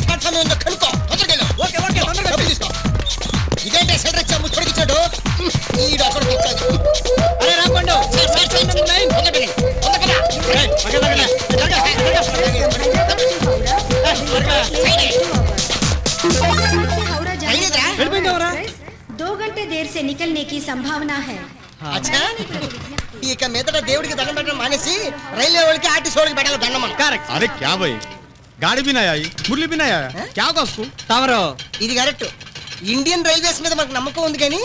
Platform ఉందో కనుక్కో. Okay okay తొందరగా తీసుకో. ఇదేంటే సెంటర్ వచ్చా ముచ్చడికిచ్చాడు. ఈ డాక్టర్ ఇచ్చాడు. అరే రాంపండు दो घंटे देर से निकलने की संभावना है. अच्छा ఇక మీదట దేవుడికి దండం పెట్టడం మానేసి రైల్వే వాళ్ళకి ఆర్టీసీ వాళ్ళకి పెట్టాలి దండం మనం. కరెక్ట్. అరే క్యా భాయ్ గాడి भी नहीं आई मुरली भी नहीं आया क्या को उसको తమరో ఇది కరెక్ట్. ఇండియన్ రైల్వేస్ మీద మనకు నమ్మకం ఉంది కానీ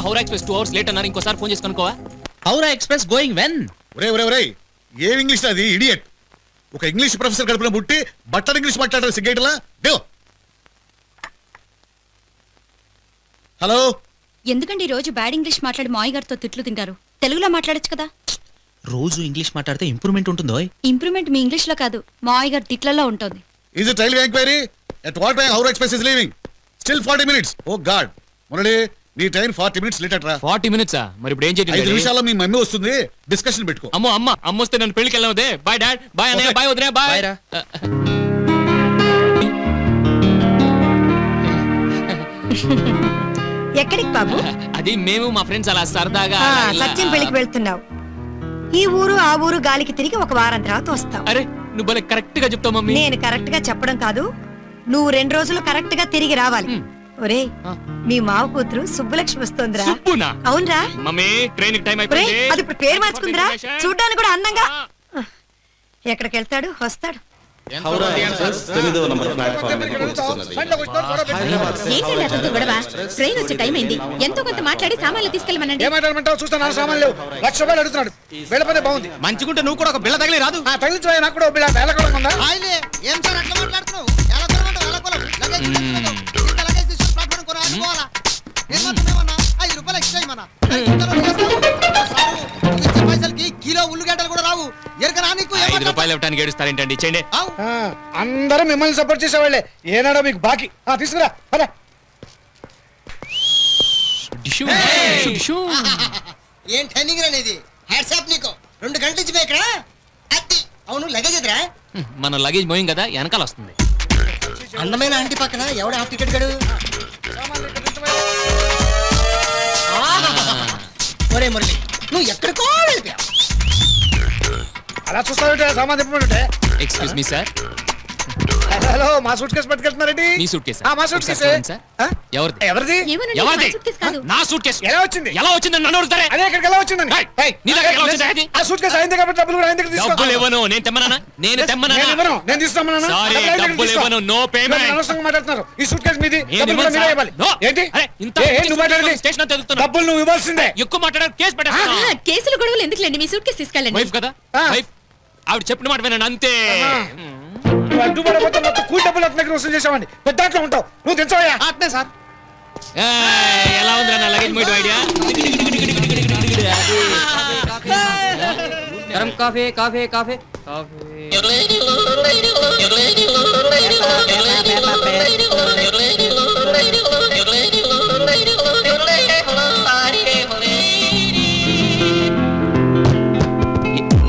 హౌరా ఎక్స్ప్రెస్ 2 hours లేట్ అన్నారు. ఇంకోసారి ఫోన్ చేసి కనుకోవా. హౌరా ఎక్స్ప్రెస్ గోయింగ్ వెన్ ఒరే ఏం ఇంగ్లీష్ అది ఇడియట్. ఒక ఇంగ్లీష్ ప్రొఫెసర్ కడుపున పుట్టి బట్టల ఇంగ్లీష్ మాట్లాడారు సిగ్గేట్లా. హలో ఎందుకండి రోజు బ్యాడ్ ఇంగ్లీష్ మాట్లాడి మాయ గారితో తిట్లు తింటారు? తెలుగులో మాట్లాడొచ్చు కదా. రోజు ఇంగ్లీష్ మాట్లాడితే ఇంప్రూవ్మెంట్ ఉంటుందో? ఇంప్రూవ్మెంట్ మీ ఇంగ్లీష్ లో కాదు, మాయ గారి తిట్లలో ఉంటుంది. Is it railway enquiry? At what time Howrah express is leaving? Still 40 minutes. Oh god Murali నీ ట్రైన్ 40 minutes లేట్ అట్రా. 40 minutes మరి ఇప్పుడు ఏం చేయండి? 5 నిమిషాల్లో మీ మమ్మీ వస్తుంది, డిస్కషన్ పెట్టుకో. అమ్మ వస్తే నన్ను పెళ్లికి వెళ్ళవదే. బాయ్ డాడ్, బాయ్ అన్నయ్య, బాయ్ వదినా, బాయ్. ఎక్కడికి బాబు? అది మేము మా ఫ్రెండ్స్ అలా సరదాగా సత్యం పెళ్లికి వెళ్తున్నావు. ఈ ఊరు ఆ ఊరు గాలికి తిరిగి ఒక వారం తర్వాత వస్తావు. అరే నువ్వు భలే కరెక్ట్ గా చెప్తావు మమ్మీ. నేను కరెక్ట్ గా చెప్పడం కాదు, నువ్వు 2 రోజులు కరెక్ట్ గా తిరిగి రావాలి. ఒరే మీ మావ కూతురు సుబ్బలక్ష్మి వస్తోందిరా. సుబ్బునా? అవునరా మమ్మీ ట్రైన్ కి టైం అయిపోయింది. అది ఇప్పుడు పేరు మార్చుకుందిరా, చూడ్డానికి కూడా అందంగా. ఎక్కడికి వెళ్తాడు వస్తాడు. ట్రైన్ వచ్చే టైం అయింది. ఎంతో కొంత మాట్లాడి సామాన్లు తీసుకెళ్ళమనండి. ఏమంటారు చూస్తాను. సామాన్లు లేవు, ₹1,00,000 అడుగుతున్నాడు. వెళ్ళిపోతే బాగుంది. మంచిగుంటే నువ్వు కూడా ఒక బిళ్ళ తగిలి రాదు. తగిలించు నాకు కూడా బిళ్ళ వేలకొలం ఉందా? ఆయనే ఏం సార్ అట్లా మాట్లాడుతున్నావు? ఎలా కొలమంటావు? ఎలా కొలం? లగేజ్ ఇంత లగేజ్ తీసుకొని ప్లాట్ఫామ్ కొన అనుకోవాలా? ఏం మాత్రమేమన్నా ₹5 ఎక్స్ట్రా ఇమ్మన్నా. పైసలకి కిలో ఉల్లిగడ్డలు కూడా రావు. ఎరకనా నీకు? ₹5 ఇవ్వడానికి ఏడుస్తారేంటండి? చేయండి. అందరూ మిమ్మల్ని సపోర్ట్ చేసేవాళ్లే. ఏనాడో మీకు బాకీ. తీసుకురా పద. ఏం ట్రైనింగ్ అనేది? హ్యాట్సాప్ నీకు. 2 గంటలు ఇచ్చిపోయి ఇక్కడ. అవును లగేజ్ ఎదురా? మన లగేజ్ మోయం కదా, వెనకాల వస్తుంది. అందమైన ఆంటీ పక్కన ఎవడ హాఫ్ టికెట్ గడు? ఒరే మురళి నువ్వు ఎక్కడికో వెళ్ళిపోయావు. అలా చూస్తావుంటే సామాన్ తిప్పమంటే. Excuse me sir. హలో మా సూట్ కేసు పట్టుకెళ్తున్నారండి. మీ సూట్ కేసు? మా సూట్ కేసు. ఎవరిది? ఎవరిది? నా సూట్ కేసు ఎలా వచ్చింది? ఎలా వచ్చిందని నన్ను అడుగుతారే. అదే ఇక్కడికి ఎలా వచ్చిందని. నీ దగ్గర ఎలా వచ్చింది? ఆ సూట్ కేసు అయింది కాబట్టి డబ్బులు కూడా ఆయన దగ్గర తీసుకో. డబ్బులు ఇవ్వను. నేను తెమ్మనా? నేను తీసుకోమన్నా. సారీ డబ్బులు ఇవ్వను. No payment. అనవసరంగా మాట్లాడుతున్నారు. ఈ సూట్ కేసు మీది, డబ్బులు కూడా మీరే ఇవ్వాలి. ఏంటి నువ్వు మాట్లాడేది? స్టేషన్ అంతా ఎదుగుతున్నా. డబ్బులు నువ్వు ఇవ్వాల్సిందే. ఎక్కువ మాట్లాడారు కేసు పెట్టేస్తా. కేసులు గొడవలు ఎందుకులేండి, మీ సూట్ కేసు తీసుకెళ్ళండి. వైఫ్ కదా, వైఫ్. ఆవిడ చెప్పిన మాట వినండి అంతే. అడ్డుపడబోతే మొత్తం కూలి డబ్బులు అతని దగ్గర వసూలు చేసామండి. పెద్దాట్లో ఉంటావు నువ్వు. తెచ్చావయ్యా? అట్నే సార్. ఎలా ఉందిరా నా లగేజ్ మోయడం ఐడియా? గరం కాఫీ కాఫీ కాఫీ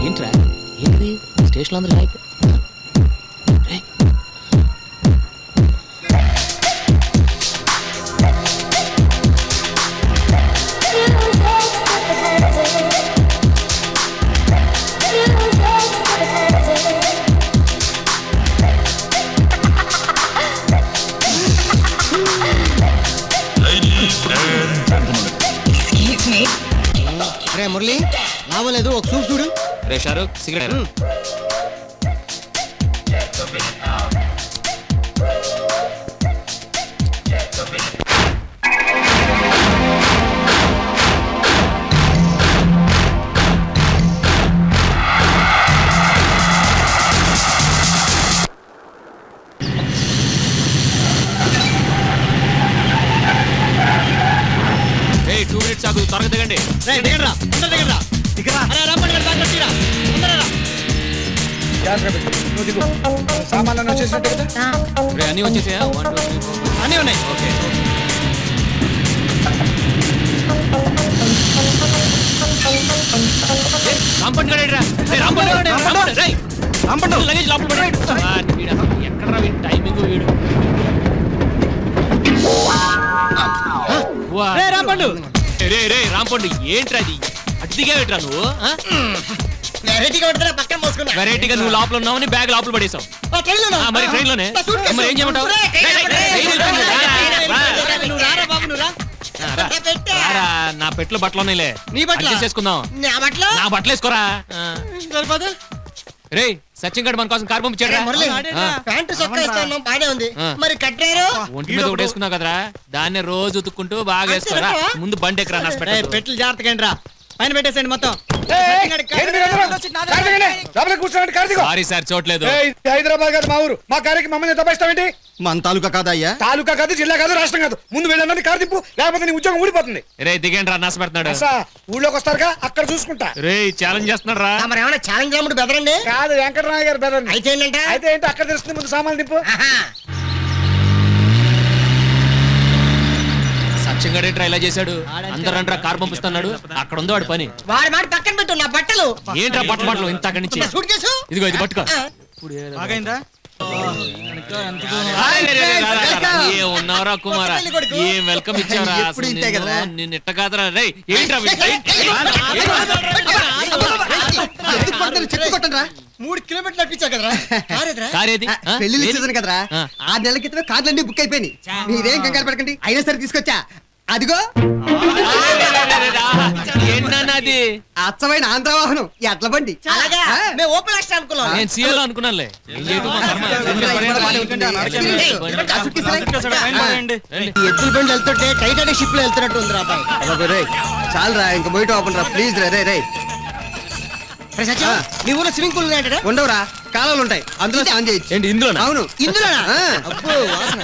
ఏంట్రా ఏంటి స్టేషన్ అందరూ లైక్ మురళి మురళి లావలేదు ఒక సూప్ చూడు. రే షారుఖ్ సిగరెట్ ఏ 2 minutes ఆగు త్వరగా దిగండి. రేయ్, దిగండ్రా, అందరూ దిగండ్రా. అరే, రాంపండు గారు దాకా వచ్చిరా. తొందరగా రా. జాగ్రత్త పెట్టు. నువ్వు దిగు. సామాన్లు వచ్చేసినట్టు కదా. రే అన్నీ వచ్చేసాయా 1 2 3 4 అన్నీ ఉన్నాయి. ఓకే రాంపండు గడేడ్రా. రే రాంపండు గడే రాంపండు రేయ్ రాంపండు లగేజ్ లోపల పడి వీడు ఎక్కడరా వీడి టైమింగ్ వీడు. రే రాంపండు, రే రే రాంపండు ఏంట్రా అది అటు దిగావేట్రా నువ్వు? వెరైటీగా పడతారా పక్కన పోసుకున్నా. వెరైటీగా నువ్వు లోపల ఉన్నావని బ్యాగ్ లోపల పడేసావు. మరి ట్రైన్ లోనే మరి ఏం చేయమంటావు? నువ్వు రారా బాబు, నువ్వు రా. రారా, నా పెట్లు బట్టలు ఉన్నాయిలే. నీ బట్టలా? అడ్జస్ట్ చేసుకుందాం. నా బట్టలు నా బట్టలు వేసుకోరా. సరిపోదు. రే సచిన్ గడ్ మన కోసం కార్ పంపించాడు. మురళి, ప్యాంటు చొక్కా ఇస్తా ఉన్నాం, బానే ఉంది. మరి కట్టారు ఒంటి మీద ఒకటి వేసుకున్నావు కదరా, దాన్ని రోజు ఉతుక్కుంటూ బాగా వేసుకోరా. ముందు బండి ఎక్కరా నష్టపెట్టు. పెట్లు జాగ్రత్తగా రా. పైన పెట్టేసండి మొత్తం. లోపలికి కూర్చోండి. కార్తీక్ సారీ సార్ చూడలేదు. హైదరాబాద్ కాదు మా ఊరు. మా కారుకి మమ్మల్ని దబాయిస్తావేంటి? మన తాలూకా కాదయ్యా. తాలూకా కాదు, జిల్లా కాదు, రాష్ట్రం కాదు. ముందు వెళ్ళండి, కారు తిప్పు, లేకపోతే నీ ఉద్యోగం ఊడిపోతుంది. రే దిగండి రా, నష్టపెడుతున్నాడు. ఊళ్ళోకి వస్తారుగా, అక్కడ చూసుకుంటా. రే ఛాలెంజ్ చేస్తున్నాడు రా. మరి ఏమైనా ఛాలెంజ్ అమ్ముడు బెదరండి. కాదు, వెంకటరామయ్య గారు బెదరండి. అయితే ఏంటంటే అయితే ఏంటో అక్కడ తెలుస్తుంది. ముందు సామాన్లు తిప్పు. సచిన్ గడ్ ఏంట్రా ఇలా చేశాడు? అందరూ రండి కార్ పంపిస్తున్నాడు. అక్కడ ఉంది వాడి పని. వాడి మాట పక్కన పెట్టు, నా బట్టలు. ఏంట్రా బట్టలు ఇంత అక్కడి నుంచి? సూట్ కేసు ఇదిగో ఇది పట్టుకో. ఆగైందా? ఏ ఉన్నారా కుమారా, ఏం వెల్కమ్ ఇచ్చారా? ఎప్పుడు ఇంతే కదరా? నిన్న ఇట్ట కాదరా. రే ఏంట్రా చెప్పు కొట్టండిరా. 3 కిలోమీటర్లు అప్పించా కదరా. కారేదిరా? కారేది పెళ్లి సీజన్ కదరా, 6 నెలల క్రితమే కార్లన్నీ బుక్ అయిపోయినాయి. మీరేం కంగారు పడకండి, అయినా సరే తీసుకొచ్చా. అదిగో ఏంటన్నది? అచ్చమైన ఆంధ్ర వాహనం, ఎడ్ల బండి. అలాగా మేము ఓపెన్ యాక్షన్ అనుకున్నాం. నేను సీఎల్ అనుకున్నానులే. ఏం చేయటం మా కర్మ. ఎద్దుల బండి వెళ్తుంటే టైటానిక్ షిప్ లో వెళ్తున్నట్టు ఉంది రా అబ్బాయి. చాలరా, ఇంకా బయట ఓపెన్ రా ప్లీజ్ రా. రే రే మీ ఊళ్ళో స్విమ్మింగ్ పూల్ ఉన్నాయంటే ఉండవురా, కాలువలు ఉంటాయి, అందులో స్నానం చేయొచ్చు. ఏంటి ఇందులో? అవును, ఇందులోనా? ఆ. అబ్బో, వాసన.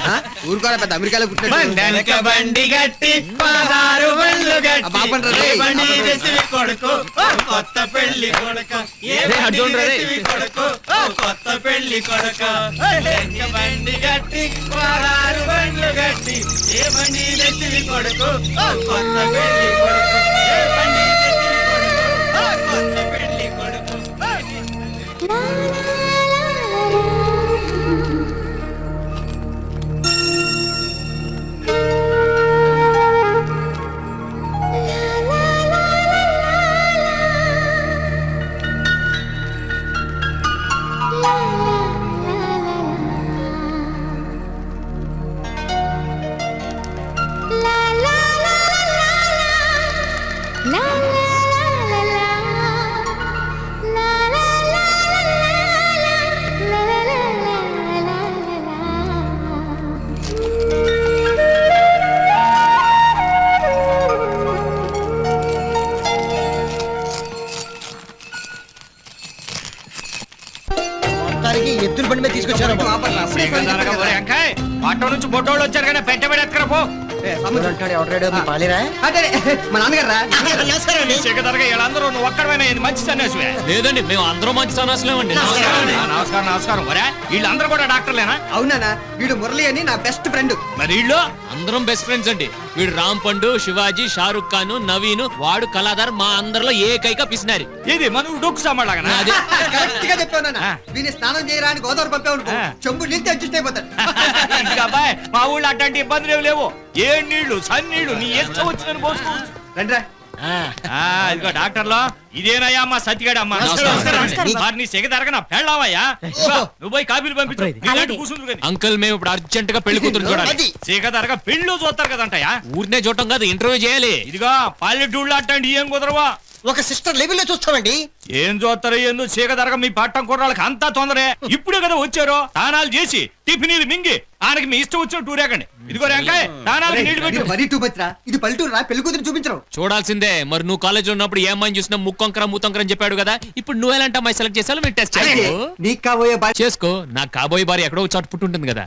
ఊరుకోరా, పెద్ద అమెరికాలో పుట్టినట్టు. బండి గట్టి 16 బండ్లు గట్టి బాపండ్రా రే. కొడుకు కొత్త పెళ్లి కొడుకు కొత్త పెళ్లి కొడుకు బండి గట్టి 16 బండ్లు గట్టి ఏ బండి తెచ్చివి కొడుకు కొత్త పెళ్లి కొడుకు ఏ బండి తెచ్చివి కొడుకు కొత్త పెళ్లి కొడుకు. ఎద్దుల బండి మీద తీసుకొచ్చారా బాబు? ఆటో నుంచి బొట్టోళ్ళు వచ్చారు కానీ పెట్టబడి ఎత్తుకరా పో. అంటాడు ఎవడాడు మీ పాలేరా? మా నాన్నగారు రా. నమస్కారం అండి. వీళ్ళందరూ నువ్వు ఒక్కడమైనా మంచి సన్యాసివే? లేదండి, మేము అందరూ మంచి సన్యాసులేమండి. నమస్కారం నమస్కారం. వరా వీళ్ళందరూ కూడా డాక్టర్లేనా? అవునా, వీడు మురళి అని నా బెస్ట్ ఫ్రెండ్. మరి వీళ్ళు అందరం బెస్ట్ ఫ్రెండ్స్ అండి. వీడు రామ్ పండు, శివాజీ, షారుఖ్ ఖాన్, నవీన్, వాడు కళాధార్, మా అందరిలో ఏకైక పిసినారి. ఇది మనం డొక్కు సామాన్ అదే. కరెక్ట్ గా చెప్పావు నాన్న. వీని స్నానం చేయరా అని గోదావరి పంపావు, చెంబు నీళ్ళు అడ్జస్ట్ అయిపోతాడు. అబ్బాయి మా ఊళ్ళో అట్లాంటి ఇబ్బందులు లేవు. ఏ నీళ్లు సన్నీళ్లు నీ ఎంత వచ్చిందని పోసుకోవచ్చు. రండిరా. ఇదిగో డాక్టర్లో ఇదేనయ్యా అమ్మా సతిగాడు అమ్మా. వారిని సెగ తరగన పెళ్ళావయ్యా. నువ్వు పోయి కాపీలు పంపించు. అంకుల్ మేము ఇప్పుడు అర్జెంట్ గా పెళ్లి కూతురు చూడాలి. సెగ తరగ పెళ్ళు చూస్తారు కదంటయా. ఊరినే చూడటం కాదు, ఇంటర్వ్యూ చేయాలి. ఇదిగో పల్లెటూళ్ళు అట్టండి ఏం కుదరవా. ఒక సిస్టర్ లెవెల్లో చూస్తామండి. ఏం చూస్తారు ఏందో చీకదరగ మీ పట్టం కుర్రాళ్ళకి అంతా తొందరే. ఇప్పుడే కదా వచ్చారో తానాలు చేసి టిఫినీలు మింగి ఆయనకి మీ ఇష్టం వచ్చిన టూరేకండి. ఇదిగో రేంకాయ తానాలకి నీళ్లు పెట్టు. మరీ టూ బచ్రా, ఇది పల్లెటూరు రా, పెళ్లి కూతురు చూపించరు. చూడాల్సిందే మరి. నువ్వు కాలేజ్ లో ఉన్నప్పుడు ఏ అమ్మాయిని చూసినా ముక్కొంకర మూతొంకర అని చెప్పాడు కదా. ఇప్పుడు నువ్వు ఎలాంటి అమ్మాయి సెలెక్ట్ చేసాలో మీరు టెస్ట్ నీకు కాబోయే భార్య చేసుకో. నాకు కాబోయే భార్య ఎక్కడో చోట పుట్టి ఉంటుంది కదా.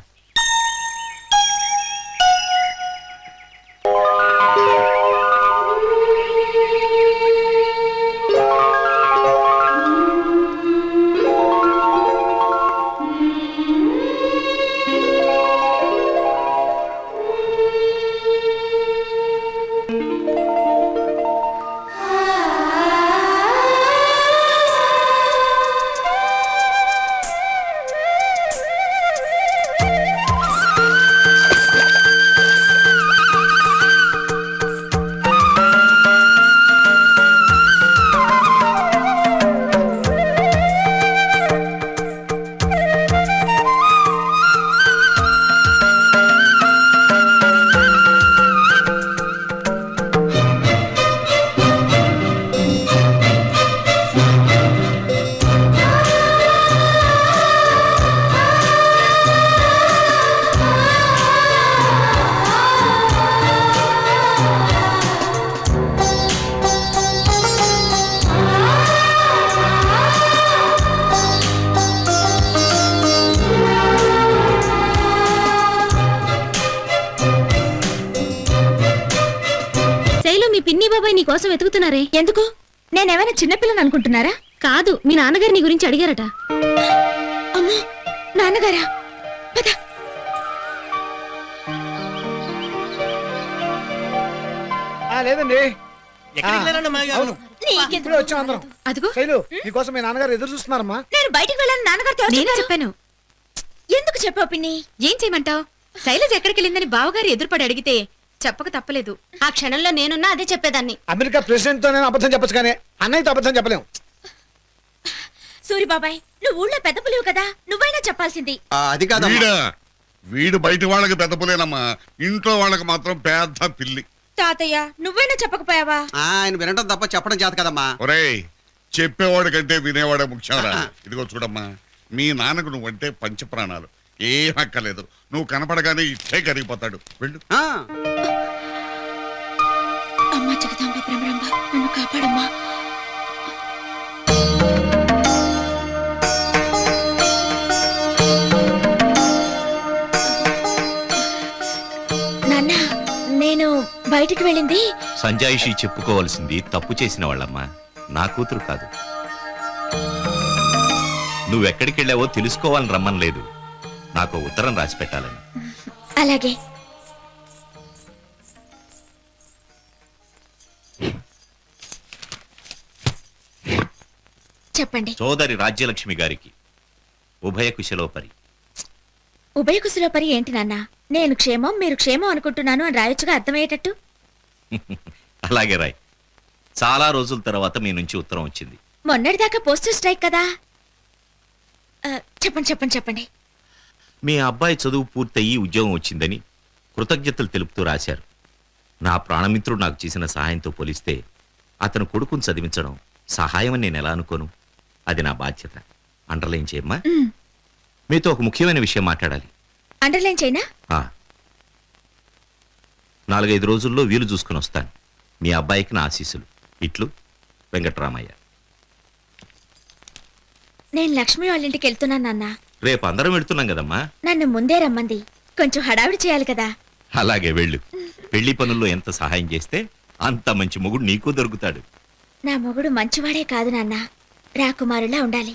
పిన్ని బాబాయ్ నీ కోసం వెతుకుతున్నారే. ఎందుకు? నేనేమైనా చిన్నపిల్లని అనుకుంటున్నారా? కాదు, మీ నాన్నగారు నీ గురించి అడిగారట. అమ్మో, నాన్నగారా? పద. లేదండి, అవును, ఇప్పుడే వచ్చాం అందరం. అదిగో శైలు, నీకోసం మీ నాన్నగారు ఎదురు చూస్తున్నారమ్మా. నేను బయటికి వెళ్ళాను, నాన్నగారితో నేను చెప్పాను. ఎందుకు చెప్పావు పిన్ని? ఏం చేయమంటావు? శైలజ ఎక్కడికి వెళ్ళిందని బావగారు ఎదురుపడి అడిగితే చెప్పక తప్పలేదు. ఆ క్షణంలో నేనున్నా అదే చెప్పేదాన్ని. అమెరికా ప్రెసిడెంట్ తో నేను అబద్ధం చెప్పొచ్చు, కానీ అన్నయ్యతో అబద్ధం చెప్పలేం. సూరి బాబాయ్, నువ్వు ఊళ్ళో పెద్ద పులివు కదా, నువ్వైనా చెప్పాల్సింది. అది కాదమ్మా. వీడు బయట వాళ్ళకి పెద్ద పులేనమ్మా, ఇంట్లో వాళ్ళకి మాత్రం పెద్ద పిల్లి. తాతయ్య, నువ్వైనా చెప్పకపోయావా? ఆయన వినటం తప్ప చెప్పడం చేత కదమ్మా. ఒరేయ్, చెప్పేవాడు కంటే వినేవాడే ముఖ్యంరా. ఇదిగో చూడమ్మా, మీ నాన్నకు నువ్వంటే పంచప్రాణాలు. ఏం అక్కర్లేదు, నువ్వు కనపడగానే ఇట్టే కరిగిపోతాడు. వెళ్ళు. అమ్మా జగదాంబ బ్రహ్మరాంబ, నన్ను కాపాడమ్మా. నాన్న, నేను బయటికి వెళ్ళింది. సంజాయిషి చెప్పుకోవాల్సింది తప్పు చేసిన వాళ్ళమ్మా, నా కూతురు కాదు. నువ్వెక్కడికి వెళ్ళావో తెలుసుకోవాలని రమ్మనలేదు, నాకు ఉత్తరం రాసి పెట్టాలని. అలాగే. చెప్పండి. సోదరి రాజ్యలక్ష్మి గారికి ఉభయ కుశలోపరి. ఉభయ కుశలోపరి ఏంటి నాన్న? నేను క్షేమం, మీరు క్షేమం అనుకుంటున్నాను అని రాయొచ్చుగా, అర్థమయ్యేటట్టు. అలాగే రాయ్. చాలా రోజుల తర్వాత మీ నుంచి ఉత్తరం వచ్చింది. మొన్నటిదాకా పోస్టల్ స్ట్రైక్ కదా. చెప్పండి చెప్పండి చెప్పండి. మీ అబ్బాయి చదువు పూర్తయి ఉద్యోగం వచ్చిందని కృతజ్ఞతలు తెలుపుతూ రాశారు. నా ప్రాణమిత్రుడు నాకు చేసిన సహాయంతో పోలిస్తే అతను కొడుకుని చదివించడం సహాయం అని నేను ఎలా అనుకోను? అది నా బాధ్యత. అండర్లైన్ చేయమ్మా. మీతో ఒక ముఖ్యమైన విషయం మాట్లాడాలి. అండర్లైన్ చేయనా? 4-5 రోజుల్లో వీలు చూసుకుని వస్తాను. మీ అబ్బాయికి నా ఆశీస్సులు. ఇట్లు వెంకటరామయ్య. నేను లక్ష్మి వాళ్ళ ఇంటికి వెళ్తున్నాను నాన్న. రేపు అందరం వెళ్తున్నాం కదమ్మా. నన్ను ముందే రమ్మంది, కొంచెం హడావిడి చేయాలి కదా. అలాగే వెళ్ళు. పెళ్లి పనుల్లో ఎంత సహాయం చేస్తే అంత మంచి మొగుడు నీకు దొరుకుతాడు. నా మొగుడు మంచివాడే కాదు నాన్న, రాకుమారులా ఉండాలి.